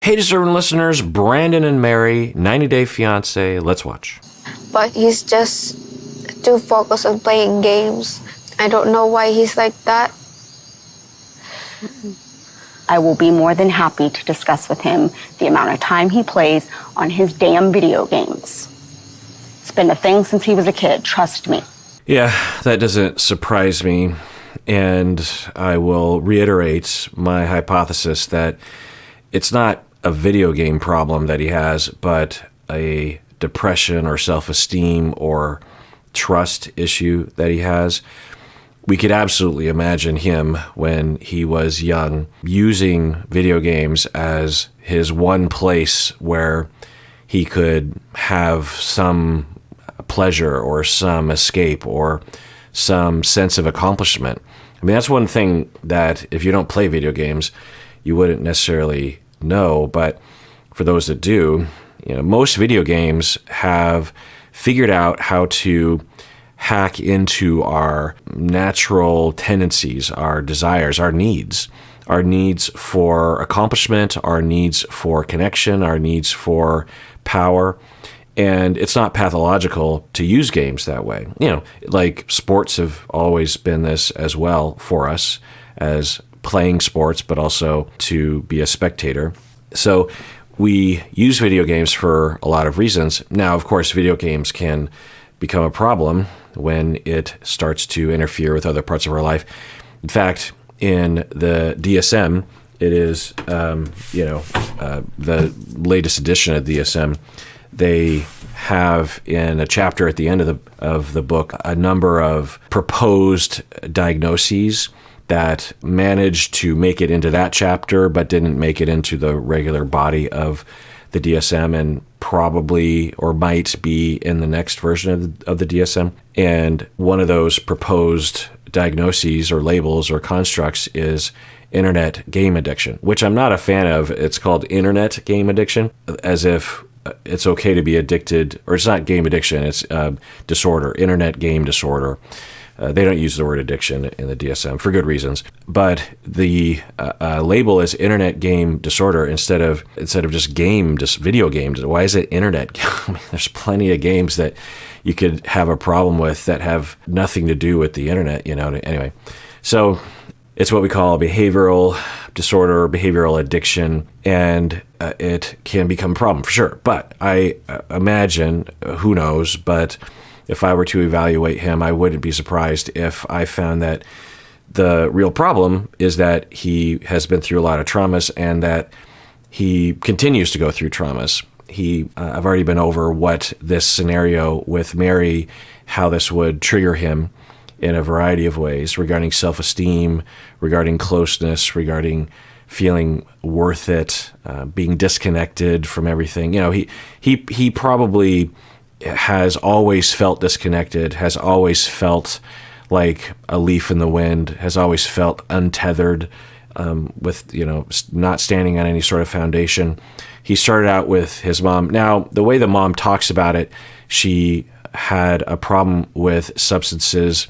Hey, deserving listeners, Brandan and Mary, 90 Day Fiancé. Let's watch. But he's just too focused on playing games. I don't know why he's like that. I will be more than happy to discuss with him the amount of time he plays on his damn video games. It's been a thing since he was a kid, trust me. Yeah, that doesn't surprise me. And I will reiterate my hypothesis that it's not a video game problem that he has, but a depression or self-esteem or trust issue that he has. We could absolutely imagine him when he was young using video games as his one place where he could have some pleasure or some escape or some sense of accomplishment. I mean, that's one thing that if you don't play video games, you wouldn't necessarily know. But for those that do, most video games have figured out how to hack into our natural tendencies, our desires, our needs for accomplishment, our needs for connection, our needs for power. And it's not pathological to use games that way. Like sports have always been this as well for us as playing sports, but also to be a spectator. So we use video games for a lot of reasons. Now, of course, video games can become a problem when it starts to interfere with other parts of our life. In fact, in the DSM, it is, the latest edition of DSM, they have in a chapter at the end of the book a number of proposed diagnoses that managed to make it into that chapter but didn't make it into the regular body of the DSM and probably or might be in the next version of the DSM. And one of those proposed diagnoses or labels or constructs is internet game addiction, which I'm not a fan of. It's called internet game addiction, as if it's okay to be addicted, or it's not game addiction, it's disorder, internet game disorder. They don't use the word addiction in the DSM for good reasons, but the label is internet game disorder instead of just video games. Why is it internet? I mean, there's plenty of games that you could have a problem with that have nothing to do with the internet. Anyway, so it's what we call behavioral disorder, behavioral addiction, and it can become a problem for sure. But I imagine, who knows, but if I were to evaluate him, I wouldn't be surprised if I found that the real problem is that he has been through a lot of traumas and that he continues to go through traumas. I've already been over what this scenario with Mary, how this would trigger him in a variety of ways regarding self-esteem, regarding closeness, regarding feeling worth it, being disconnected from everything. He probably has always felt disconnected, has always felt like a leaf in the wind, has always felt untethered, with not standing on any sort of foundation. He started out with his mom. Now, the way the mom talks about it, she had a problem with substances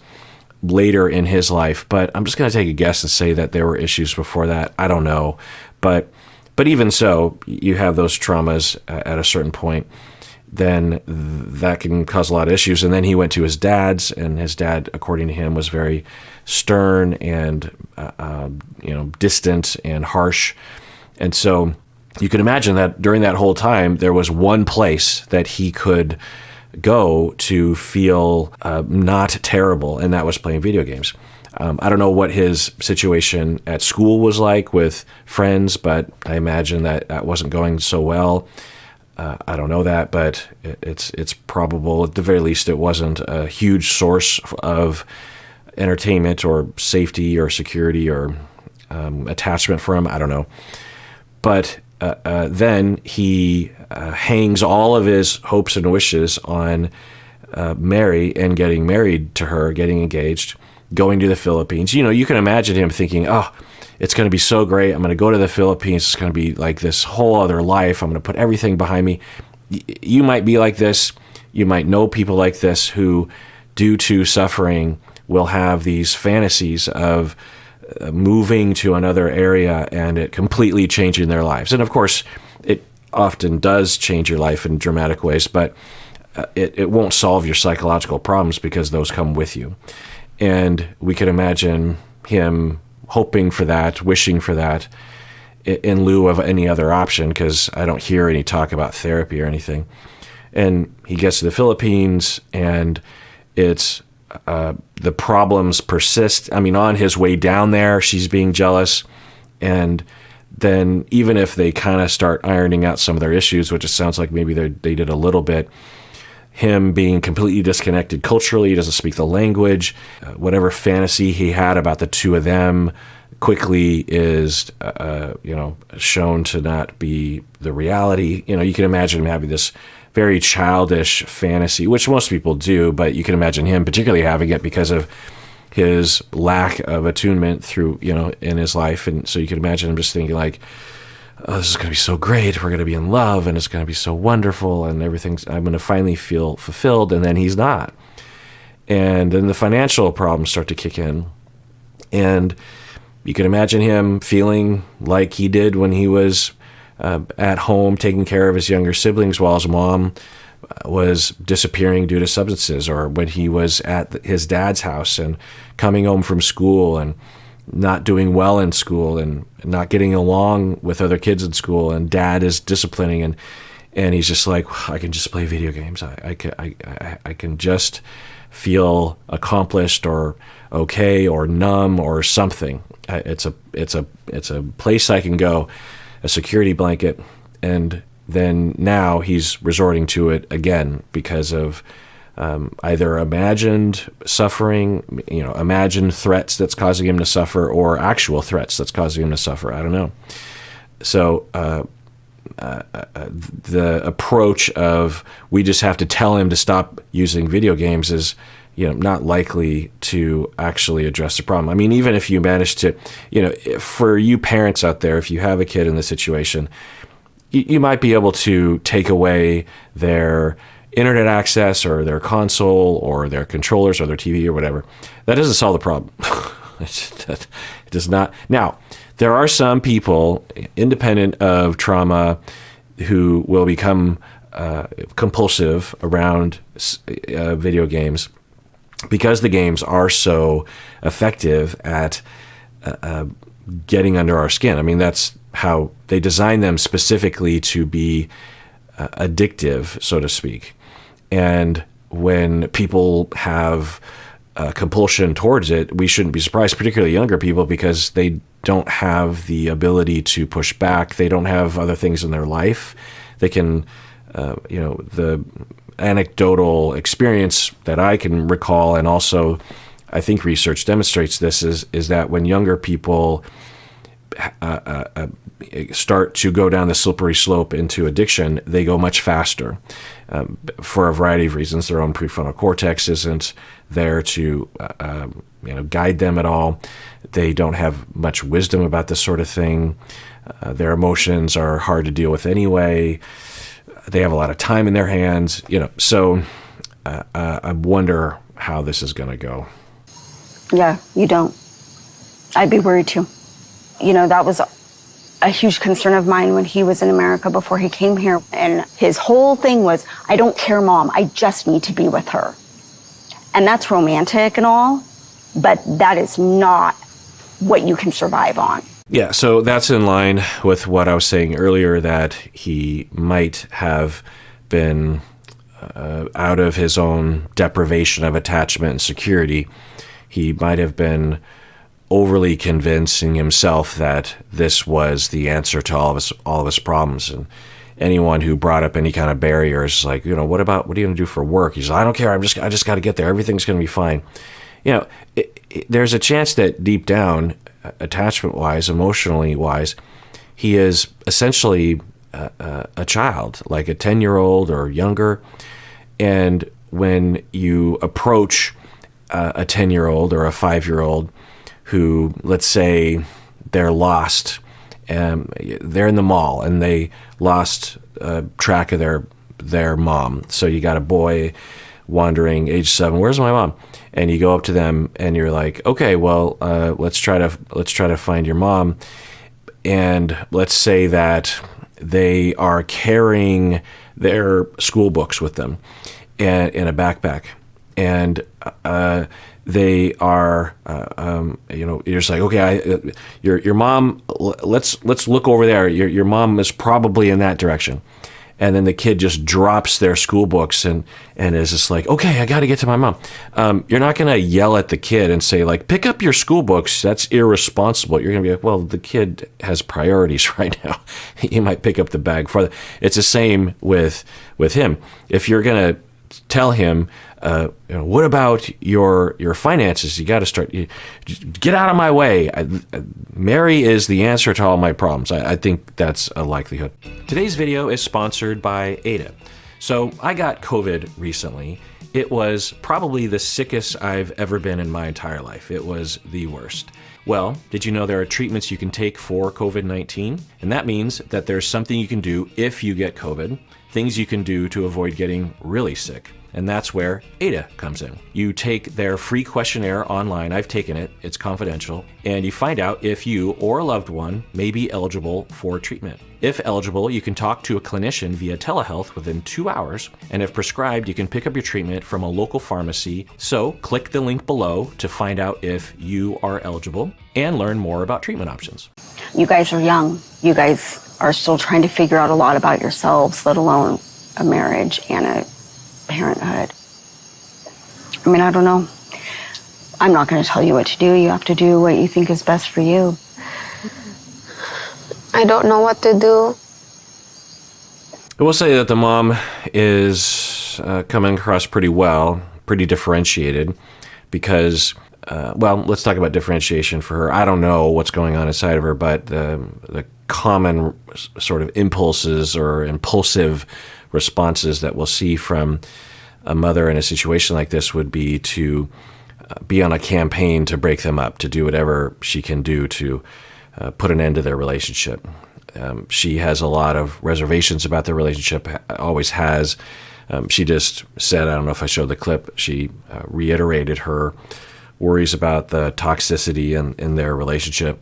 later in his life, but I'm just going to take a guess and say that there were issues before that. I don't know, but even so, you have those traumas at a certain point, then that can cause a lot of issues. And then he went to his dad's, and his dad, according to him, was very stern and distant and harsh. And so you can imagine that during that whole time, there was one place that he could go to feel not terrible, and that was playing video games. I don't know what his situation at school was like with friends, but I imagine that wasn't going so well. I don't know that, but it's probable. At the very least, it wasn't a huge source of entertainment or safety or security or attachment for him. I don't know. But then he hangs all of his hopes and wishes on Mary and getting married to her, getting engaged, going to the Philippines. You can imagine him thinking, oh, it's going to be so great. I'm going to go to the Philippines. It's going to be like this whole other life. I'm going to put everything behind me. You might be like this. You might know people like this who, due to suffering, will have these fantasies of moving to another area and it completely changing their lives. And of course, it often does change your life in dramatic ways, but it won't solve your psychological problems because those come with you. And we could imagine him hoping for that, wishing for that, in lieu of any other option, because I don't hear any talk about therapy or anything. And he gets to the Philippines, and it's the problems persist. I mean, on his way down there, she's being jealous. And then even if they kind of start ironing out some of their issues, which it sounds like maybe they did a little bit, him being completely disconnected culturally, he doesn't speak the language, whatever fantasy he had about the two of them quickly is, shown to not be the reality. You can imagine him having this very childish fantasy, which most people do, but you can imagine him particularly having it because of his lack of attunement through, in his life. And so you can imagine him just thinking like, oh, this is going to be so great. We're going to be in love, and it's going to be so wonderful, and I'm going to finally feel fulfilled. And then he's not. And then the financial problems start to kick in. And you can imagine him feeling like he did when he was at home taking care of his younger siblings while his mom was disappearing due to substances, or when he was at his dad's house and coming home from school and not doing well in school and not getting along with other kids in school, and dad is disciplining, and he's just like, I can just play video games. I can just feel accomplished or okay or numb or something. It's a place I can go, a security blanket. And then now he's resorting to it again because of either imagined suffering, imagined threats that's causing him to suffer, or actual threats that's causing him to suffer. I don't know. So the approach of we just have to tell him to stop using video games is, not likely to actually address the problem. I mean, even if you manage to, for you parents out there, if you have a kid in this situation, you might be able to take away their internet access or their console or their controllers or their TV or whatever. That doesn't solve the problem. It does not. Now, there are some people, independent of trauma, who will become compulsive around video games because the games are so effective at getting under our skin. I mean, that's how they design them specifically to be addictive, so to speak. And when people have compulsion towards it, we shouldn't be surprised, particularly younger people, because they don't have the ability to push back. They don't have other things in their life. They can, the anecdotal experience that I can recall, and also I think research demonstrates this, is that when younger people start to go down the slippery slope into addiction, they go much faster for a variety of reasons. Their own prefrontal cortex isn't there to guide them at all. They don't have much wisdom about this sort of thing. Their emotions are hard to deal with anyway. They have a lot of time in their hands, So I wonder how this is going to go. Yeah, you don't. I'd be worried too. That was a huge concern of mine when he was in America before he came here. And his whole thing was, I don't care, Mom. I just need to be with her. And that's romantic and all, but that is not what you can survive on. Yeah, so that's in line with what I was saying earlier, that he might have been out of his own deprivation of attachment and security. He might have been overly convincing himself that this was the answer to all of his problems. And anyone who brought up any kind of barriers, like, what are you going to do for work? He's like, I don't care. I just got to get there. Everything's going to be fine. There's a chance that deep down, attachment-wise, emotionally-wise, he is essentially a child, like a 10-year-old or younger. And when you approach a 10-year-old or a 5-year-old who, let's say, they're lost, they're in the mall and they lost track of their mom. So you got a boy wandering, age 7, where's my mom? And you go up to them and you're like, okay, well, let's try to find your mom. And let's say that they are carrying their school books with them and in a backpack. And they are, you're just like, okay, your mom. Let's look over there. Your mom is probably in that direction, and then the kid just drops their school books and is just like, okay, I got to get to my mom. You're not going to yell at the kid and say like, pick up your school books. That's irresponsible. You're going to be like, well, the kid has priorities right now. He might pick up the bag further. It's the same with him. If you're going to tell him, what about your finances? You got to start. Get out of my way. Mary is the answer to all my problems. I think that's a likelihood. Today's video is sponsored by Ada. So I got COVID recently. It was probably the sickest I've ever been in my entire life. It was the worst. Well, did you know there are treatments you can take for COVID-19? And that means that there's something you can do if you get COVID, things you can do to avoid getting really sick. And that's where Ada comes in. You take their free questionnaire online. I've taken it. It's confidential. And you find out if you or a loved one may be eligible for treatment. If eligible, you can talk to a clinician via telehealth within 2 hours. And if prescribed, you can pick up your treatment from a local pharmacy. So click the link below to find out if you are eligible and learn more about treatment options. You guys are young. You guys are still trying to figure out a lot about yourselves, let alone a marriage and a parenthood. I mean, I don't know. I'm not going to tell you what to do. You have to do what you think is best for you. I don't know what to do. I will say that the mom is coming across pretty well, pretty differentiated, because, let's talk about differentiation for her. I don't know what's going on inside of her, but the common sort of impulses or impulsive responses that we'll see from a mother in a situation like this would be to be on a campaign to break them up, to do whatever she can do to put an end to their relationship. She has a lot of reservations about their relationship, always has. She just said, I don't know if I showed the clip, she reiterated her worries about the toxicity in their relationship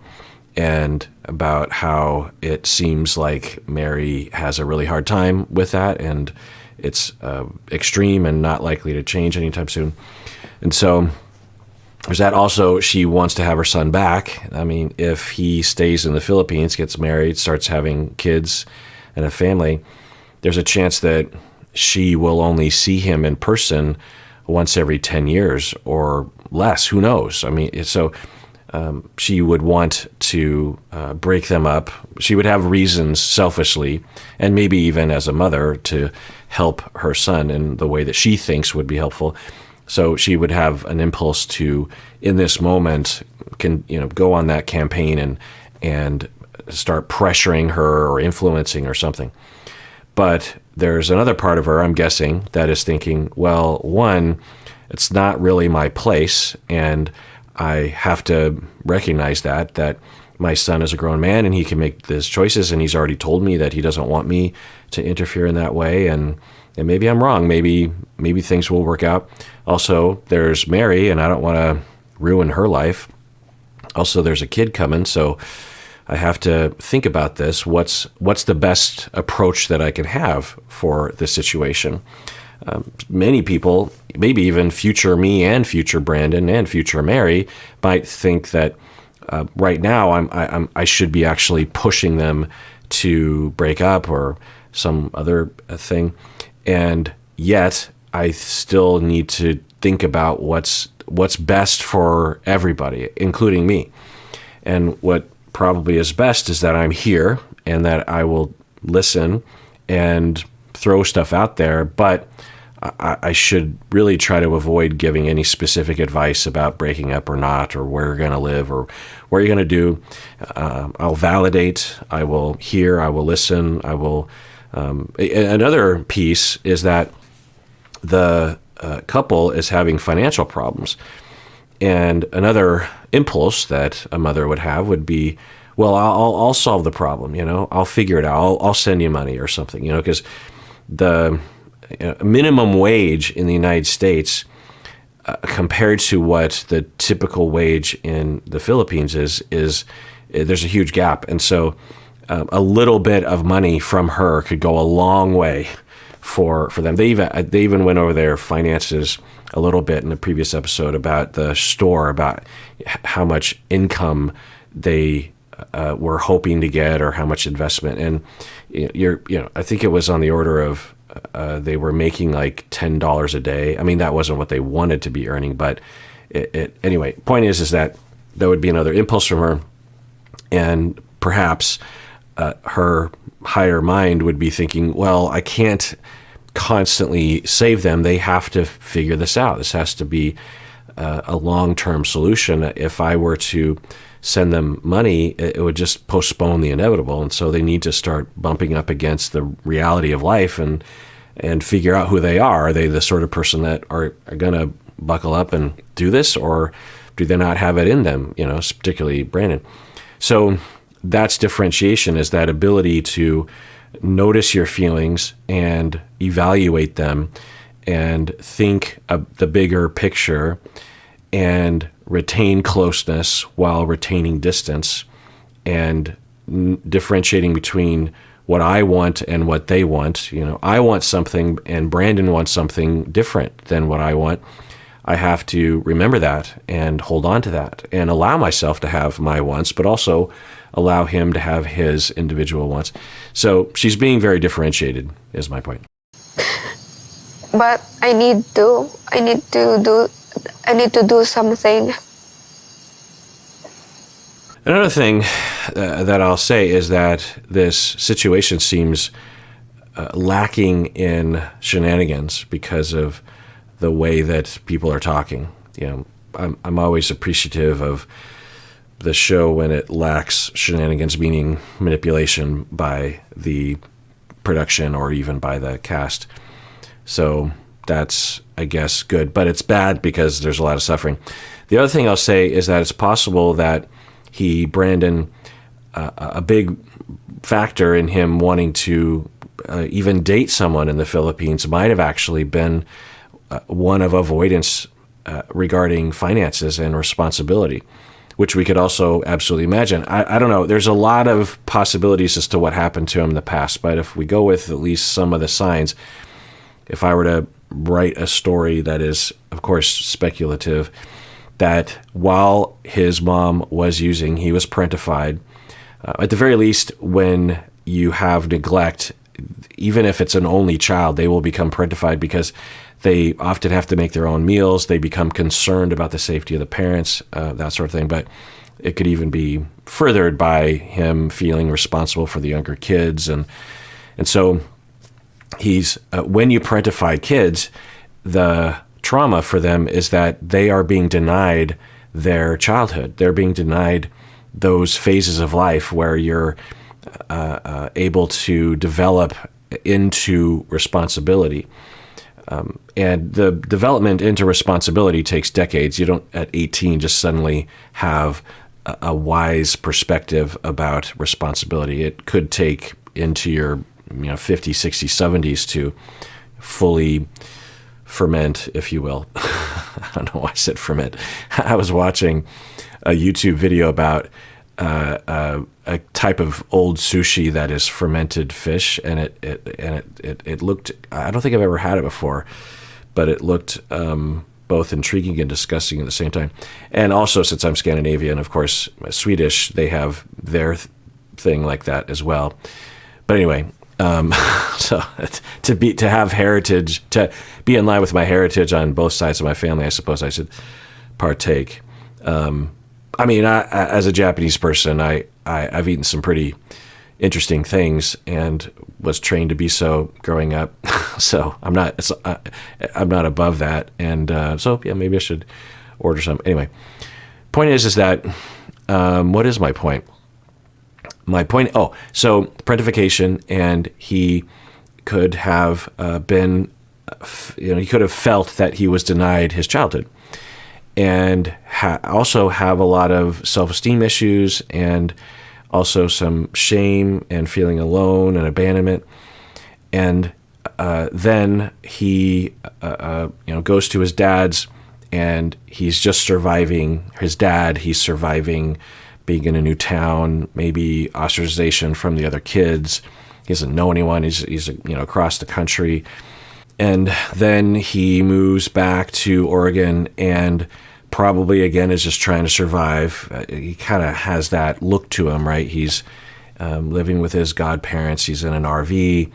and about how it seems like Mary has a really hard time with that, and it's extreme and not likely to change anytime soon. And so there's that. Also, she wants to have her son back. I mean, if he stays in the Philippines, gets married, starts having kids and a family, there's a chance that she will only see him in person once every 10 years or less. Who knows? I mean, so she would want to break them up. She would have reasons selfishly, and maybe even as a mother, to help her son in the way that she thinks would be helpful. So she would have an impulse to, in this moment, go on that campaign and start pressuring her or influencing or something. But there's another part of her, I'm guessing, that is thinking, well, one, it's not really my place, and I have to recognize that my son is a grown man and he can make these choices, and he's already told me that he doesn't want me to interfere in that way, and maybe I'm wrong. Maybe things will work out. Also, there's Mary, and I don't want to ruin her life. Also, there's a kid coming, so I have to think about this. What's the best approach that I can have for this situation? Many people, maybe even future me and future Brandan and future Mary, might think that right now I should be actually pushing them to break up or some other thing, and yet I still need to think about what's best for everybody, including me. And what probably is best is that I'm here and that I will listen and throw stuff out there, but I should really try to avoid giving any specific advice about breaking up or not, or where you're going to live or what you're going to do. I'll validate, I will hear, I will listen, I will... Another piece is that the couple is having financial problems. And another impulse that a mother would have would be, well, I'll solve the problem, I'll figure it out, I'll send you money or something, because the minimum wage in the United States compared to what the typical wage in the Philippines is there's a huge gap. And so a little bit of money from her could go a long way for them. They even went over their finances a little bit in the previous episode about the store, about how much income they were hoping to get or how much investment. And I think it was on the order of they were making like $10 a day. I mean, that wasn't what they wanted to be earning, but anyway. Point is that there would be another impulse from her, and perhaps her higher mind would be thinking, well, I can't constantly save them. They have to figure this out. This has to be a long-term solution. If I were to send them money, it would just postpone the inevitable. And so they need to start bumping up against the reality of life and figure out who they are. Are they the sort of person that are going to buckle up and do this, or do they not have it in them? Particularly Brandan. So that's differentiation, is that ability to notice your feelings and evaluate them and think of the bigger picture and retain closeness while retaining distance, and differentiating between what I want and what they want. I want something and Brandan wants something different than what I want. I have to remember that and hold on to that and allow myself to have my wants, but also allow him to have his individual wants. So she's being very differentiated, is my point. But I need to do something. Another thing that I'll say is that this situation seems lacking in shenanigans because of the way that people are talking. I'm always appreciative of the show when it lacks shenanigans, meaning manipulation by the production or even by the cast. So that's, I guess, good. But it's bad because there's a lot of suffering. The other thing I'll say is that it's possible that Brandan, a big factor in him wanting to even date someone in the Philippines might have actually been one of avoidance regarding finances and responsibility, which we could also absolutely imagine. I don't know. There's a lot of possibilities as to what happened to him in the past, but if we go with at least some of the signs, if I were to write a story that is, of course, speculative, that while his mom was using, he was parentified. At the very least, when you have neglect, even if it's an only child, they will become parentified because they often have to make their own meals. They become concerned about the safety of the parents, that sort of thing. But it could even be furthered by him feeling responsible for the younger kids. And so he's when you parentify kids, the trauma for them is that they are being denied their childhood. They're being denied those phases of life where you're able to develop into responsibility. And the development into responsibility takes decades. You don't, at 18, just suddenly have a wise perspective about responsibility. It could take into your 50s, 60s, 70s to fully ferment, if you will. I don't know why I said ferment. I was watching a YouTube video about a type of old sushi that is fermented fish, and it looked, I don't think I've ever had it before, but it looked both intriguing and disgusting at the same time. And also, since I'm Scandinavian, of course, Swedish, they have their thing like that as well. But anyway, so to have heritage, to be in line with my heritage on both sides of my family, I suppose I should partake. I mean, as a Japanese person, I've eaten some pretty interesting things and was trained to be so growing up. So I'm not above that. And so yeah, maybe I should order some. Anyway, point is that what is my point? My point. So parentification, and he could have been, he could have felt that he was denied his childhood, and also have a lot of self-esteem issues, and also some shame and feeling alone and abandonment. And then he goes to his dad's, and he's just surviving his dad. He's surviving being in a new town, maybe ostracization from the other kids. He doesn't know anyone. He's across the country. And then he moves back to Oregon and probably, again, is just trying to survive. He kind of has that look to him, right? He's living with his godparents. He's in an RV.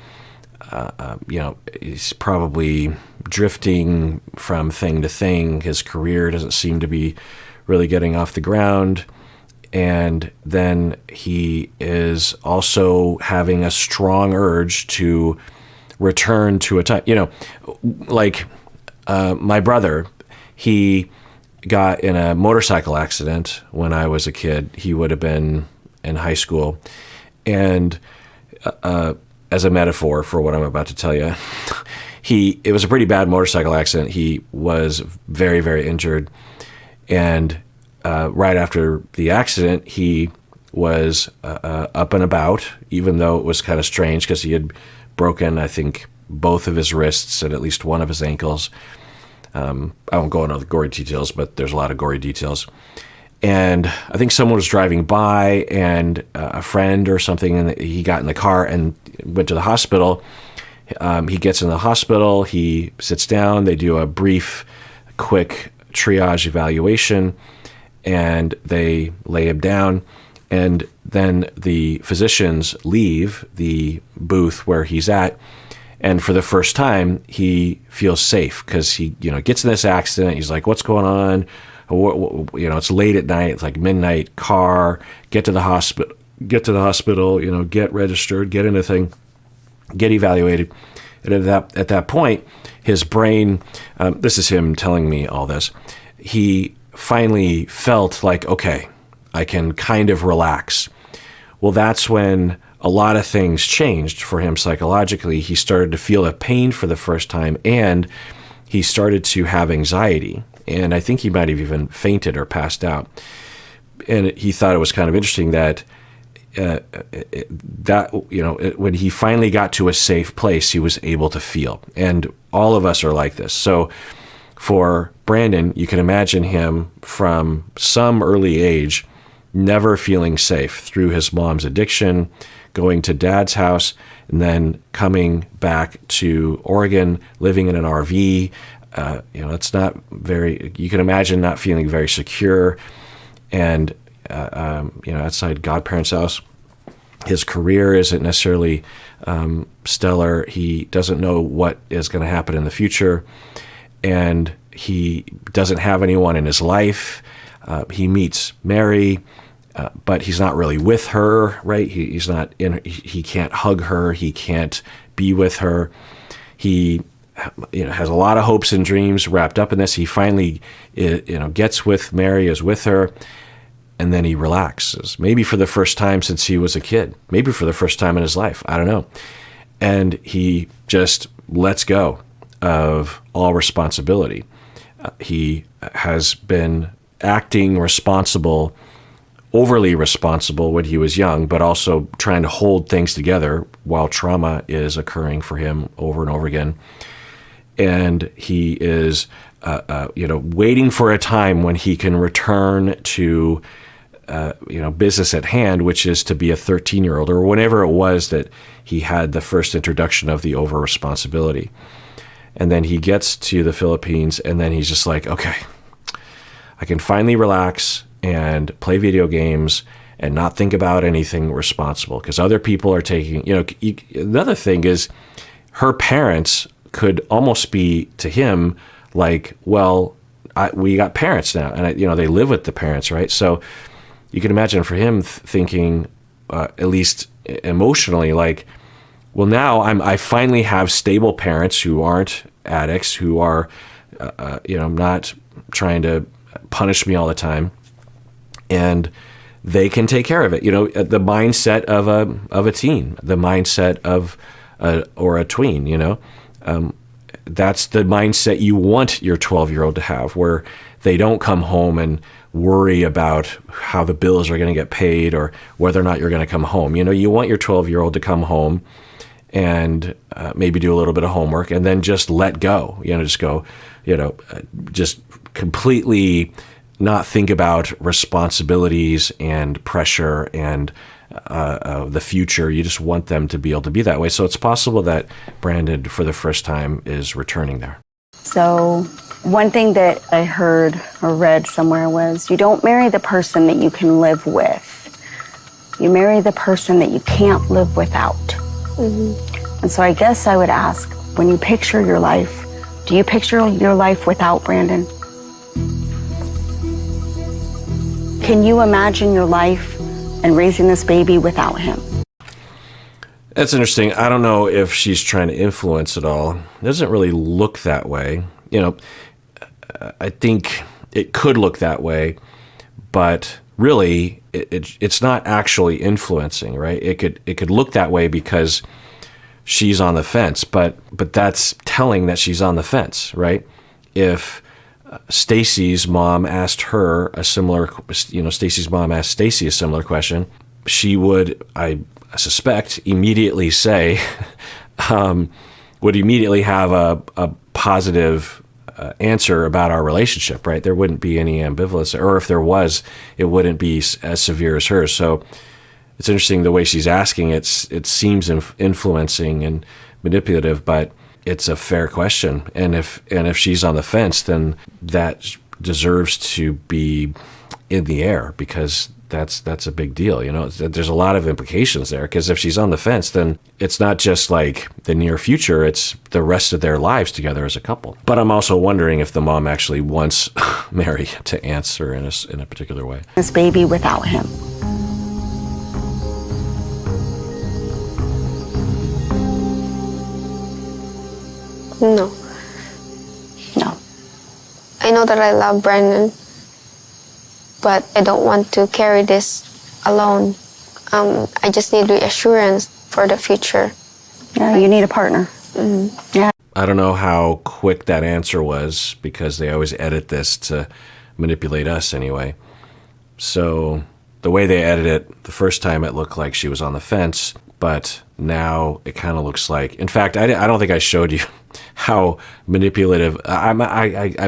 He's probably drifting from thing to thing. His career doesn't seem to be really getting off the ground. And then he is also having a strong urge to return to a time, like my brother, he got in a motorcycle accident when I was a kid. He would have been in high school. And as a metaphor for what I'm about to tell you, it was a pretty bad motorcycle accident. He was very, very injured. And right after the accident, he was up and about, even though it was kind of strange because he had broken, I think, both of his wrists and at least one of his ankles. I won't go into the gory details, but there's a lot of gory details. And I think someone was driving by, and a friend or something, and he got in the car and went to the hospital. He gets in the hospital, he sits down, they do a brief, quick triage evaluation, and they lay him down. And then the physicians leave the booth where he's at. And for the first time, he feels safe because he, gets in this accident. He's like, what's going on? It's late at night. It's like midnight. Car. Get to the hospital. Get registered. Get in the thing. Get evaluated. And at that point, his brain. This is him telling me all this. He finally felt like, okay, I can kind of relax. Well, that's when a lot of things changed for him psychologically. He started to feel a pain for the first time, and he started to have anxiety. And I think he might have even fainted or passed out. And he thought it was kind of interesting that when he finally got to a safe place, he was able to feel. And all of us are like this. So for Brandan, you can imagine him from some early age never feeling safe through his mom's addiction, going to dad's house, and then coming back to Oregon, living in an RV. It's not very, you can imagine not feeling very secure. And, outside godparents' house, his career isn't necessarily stellar. He doesn't know what is going to happen in the future. And he doesn't have anyone in his life. He meets Mary, but he's not really with her, right? He's not in. He can't hug her. He can't be with her. He, has a lot of hopes and dreams wrapped up in this. He finally, gets with Mary, is with her, and then he relaxes. Maybe for the first time since he was a kid. Maybe for the first time in his life. I don't know. And he just lets go of all responsibility. He has been acting responsible, overly responsible when he was young, but also trying to hold things together while trauma is occurring for him over and over again. And he is, waiting for a time when he can return to, business at hand, which is to be a 13-year-old or whenever it was that he had the first introduction of the over responsibility. And then he gets to the Philippines, and then he's just like, okay, I can finally relax and play video games and not think about anything responsible because other people are taking, another thing is her parents could almost be to him like, well, we got parents now, and they live with the parents, right? So you can imagine for him thinking, at least emotionally, like, well, now I finally have stable parents who aren't addicts, who are, not trying to punish me all the time, and they can take care of it. The mindset of a teen, the mindset of a tween. That's the mindset you want your 12-year-old to have, where they don't come home and worry about how the bills are going to get paid or whether or not you're going to come home. You want your 12-year-old to come home and maybe do a little bit of homework and then just let go, just completely not think about responsibilities and pressure and the future. You just want them to be able to be that way. So it's possible that Brandan, for the first time, is returning there. So one thing that I heard or read somewhere was, you don't marry the person that you can live with. You marry the person that you can't live without. Mm-hmm. And so I guess I would ask, when you picture your life, do you picture your life without Brandan? Can you imagine your life and raising this baby without him? That's interesting. I don't know if she's trying to influence it all. It doesn't really look that way. You know, I think it could look that way, but really it's not actually influencing, right? It could look that way because she's on the fence, but that's telling that she's on the fence, right? If Stacy's mom asked her a similar, Stacy's mom asked Stacy a similar question, she would, I suspect, immediately say, would immediately have a positive answer about our relationship, right? There wouldn't be any ambivalence, or if there was, it wouldn't be as severe as hers. So it's interesting the way she's asking. It seems influencing and manipulative, but it's a fair question. And if she's on the fence, then that deserves to be in the air, because that's a big deal. There's a lot of implications there, because if she's on the fence, then it's not just like the near future, it's the rest of their lives together as a couple. But I'm also wondering if the mom actually wants Mary to answer in a particular way. This baby without him. No. No. I know that I love Brandan, but I don't want to carry this alone. I just need reassurance for the future. Yeah, you need a partner. Mm-hmm. Yeah. I don't know how quick that answer was, because they always edit this to manipulate us anyway. So the way they edited it, the first time it looked like she was on the fence, but now it kind of looks like, in fact, I don't think I showed you how manipulative, I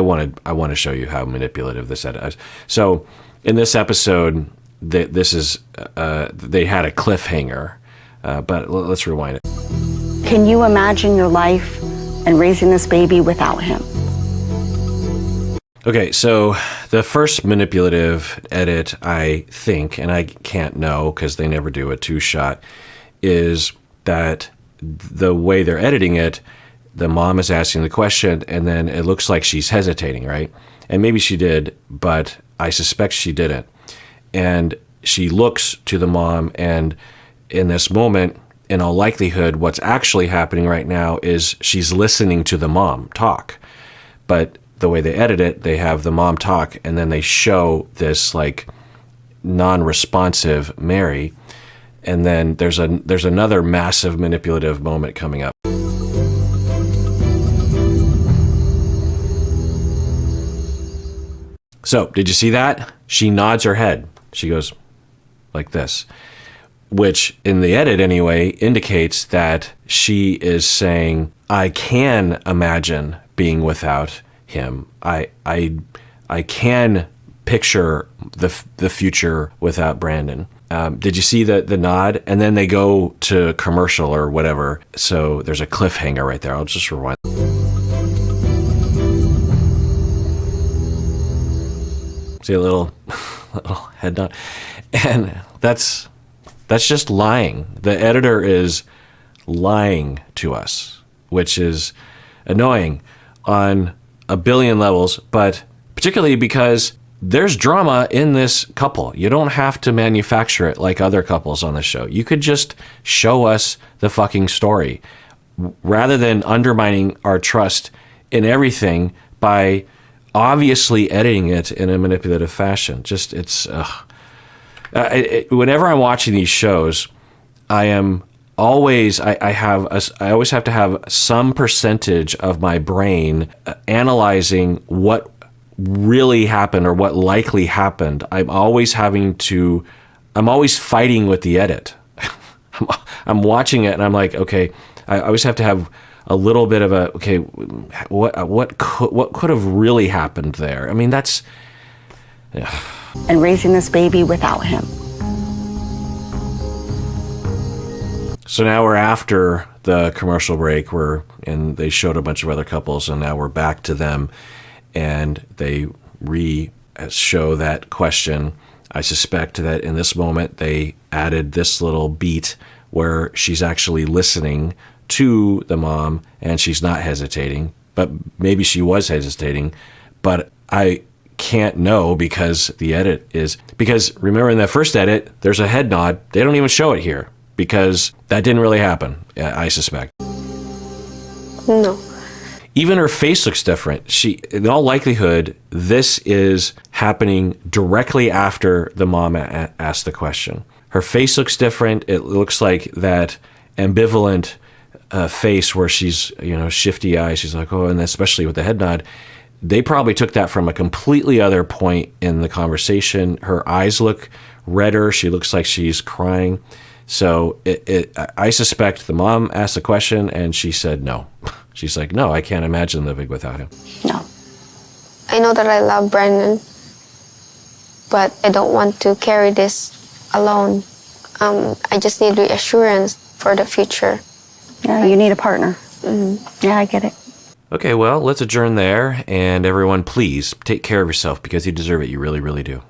want to show you how manipulative this edit is. So in this episode, they had a cliffhanger, but let's rewind it. Can you imagine your life and raising this baby without him? Okay, so the first manipulative edit, I think, and I can't know because they never do a two-shot, is that the way they're editing it, the mom is asking the question, and then it looks like she's hesitating, right? And maybe she did, but I suspect she didn't. And she looks to the mom, and in this moment, in all likelihood, what's actually happening right now is she's listening to the mom talk. But the way they edit it, they have the mom talk, and then they show this like non-responsive Mary, and then there's another massive manipulative moment coming up. So, did you see that? She nods her head. She goes like this, which in the edit anyway indicates that she is saying, I can imagine being without him. I can picture the future without Brandan. Did you see the nod? And then they go to commercial or whatever. So there's a cliffhanger right there. I'll just rewind. See a little head nod, and that's just lying. The editor is lying to us, which is annoying on a billion levels, but particularly because there's drama in this couple. You don't have to manufacture it like other couples on the show. You could just show us the fucking story rather than undermining our trust in everything by obviously editing it in a manipulative fashion. Just, whenever I'm watching these shows, I always have to have some percentage of my brain analyzing what really happened or what likely happened. I'm always fighting with the edit. I'm watching it and I'm like, okay, I always have to have a little bit of what could have really happened there. I mean, and raising this baby without him. So now we're after the commercial break, and they showed a bunch of other couples, and now we're back to them, and they show that question. I suspect that in this moment they added this little beat where she's actually listening to the mom and she's not hesitating, but maybe she was hesitating, but I can't know because remember in the first edit, there's a head nod. They don't even show it here because that didn't really happen, I suspect. No. Even her face looks different. In all likelihood, this is happening directly after the mom asked the question. Her face looks different. It looks like that ambivalent face where she's, shifty eyes. She's like, oh, and especially with the head nod. They probably took that from a completely other point in the conversation. Her eyes look redder. She looks like she's crying. So I suspect the mom asked the question and she said no. She's like, no, I can't imagine living without him. No. I know that I love Brandan, but I don't want to carry this alone. I just need reassurance for the future. Yeah, you need a partner. Mm-hmm. Yeah, I get it. Okay, well, let's adjourn there. And everyone, please take care of yourself because you deserve it. You really, really do.